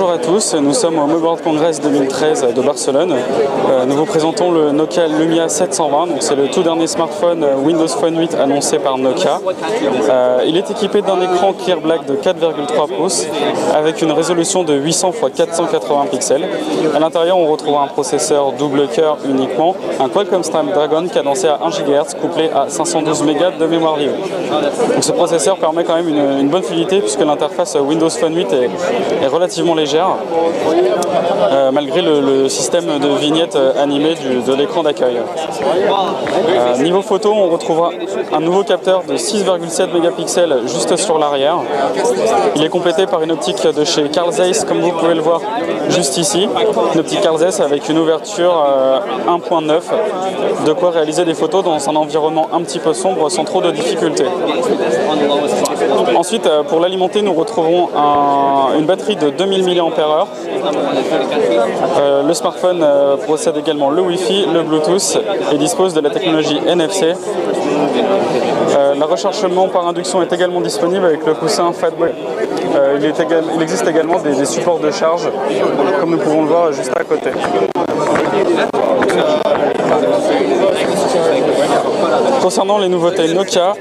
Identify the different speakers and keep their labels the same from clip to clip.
Speaker 1: Bonjour à tous, nous sommes au Mobile World Congress 2013 de Barcelone. Nous vous présentons le Nokia Lumia 720, donc c'est le tout dernier smartphone Windows Phone 8 annoncé par Nokia. Il est équipé d'un écran Clear Black de 4,3 pouces avec une résolution de 800 x 480 pixels. À l'intérieur, on retrouvera un processeur double cœur uniquement, un Qualcomm Snapdragon cadencé à 1 GHz couplé à 512 MB de mémoire vive. Donc ce processeur permet quand même une bonne fluidité puisque l'interface Windows Phone 8 est relativement légère, malgré le système de vignette animée de l'écran d'accueil. Niveau photo, on retrouvera un nouveau capteur de 6,7 mégapixels juste sur l'arrière. Il est complété par une optique de chez Carl Zeiss, comme vous pouvez le voir juste ici. Une optique Carl Zeiss avec une ouverture 1.9, de quoi réaliser des photos dans un environnement un petit peu sombre sans trop de difficultés. Ensuite, pour l'alimenter, nous retrouverons une batterie de 2000 mAh. Le smartphone possède également le Wi-Fi, le Bluetooth et dispose de la technologie NFC. Le rechargement par induction est également disponible avec le coussin Fatboy. Il existe également des supports de charge, comme nous pouvons le voir juste à côté. Concernant les nouveautés Nokia,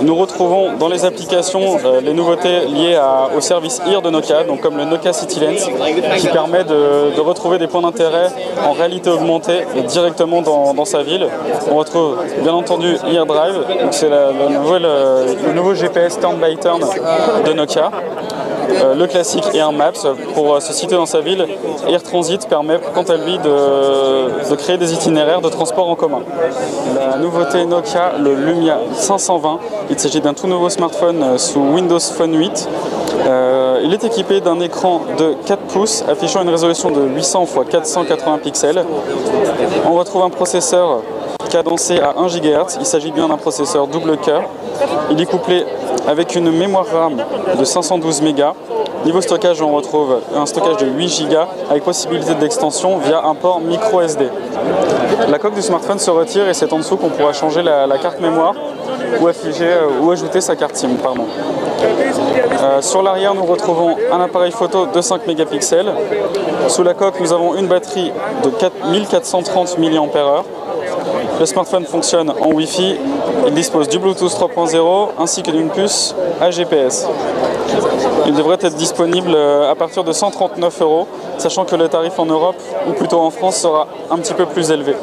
Speaker 1: nous retrouvons dans les applications les nouveautés liées au service IR de Nokia, donc comme le Nokia City Lens, qui permet de retrouver des points d'intérêt en réalité augmentée directement dans sa ville. On retrouve bien entendu IR Drive, c'est le nouveau GPS turn by turn de Nokia. Le classique Air Maps pour se situer dans sa ville. Air Transit permet quant à lui de créer des itinéraires de transport en commun. La nouveauté Nokia, le Lumia 520, il s'agit d'un tout nouveau smartphone sous Windows Phone 8. Il est équipé d'un écran de 4 pouces affichant une résolution de 800 x 480 pixels. On retrouve un processeur cadencé à 1 GHz. Il s'agit bien d'un processeur double cœur. Il est couplé avec une mémoire RAM de 512 MB. Niveau stockage, on retrouve un stockage de 8 Go avec possibilité d'extension via un port micro SD. La coque du smartphone se retire et c'est en dessous qu'on pourra changer la carte mémoire ou ajouter sa carte SIM. Sur l'arrière, nous retrouvons un appareil photo de 5 mégapixels. Sous la coque, nous avons une batterie de 1430 mAh. Le smartphone fonctionne en Wi-Fi, il dispose du Bluetooth 3.0 ainsi que d'une puce à GPS. Il devrait être disponible à partir de 139 €, sachant que le tarif en Europe, ou plutôt en France, sera un petit peu plus élevé.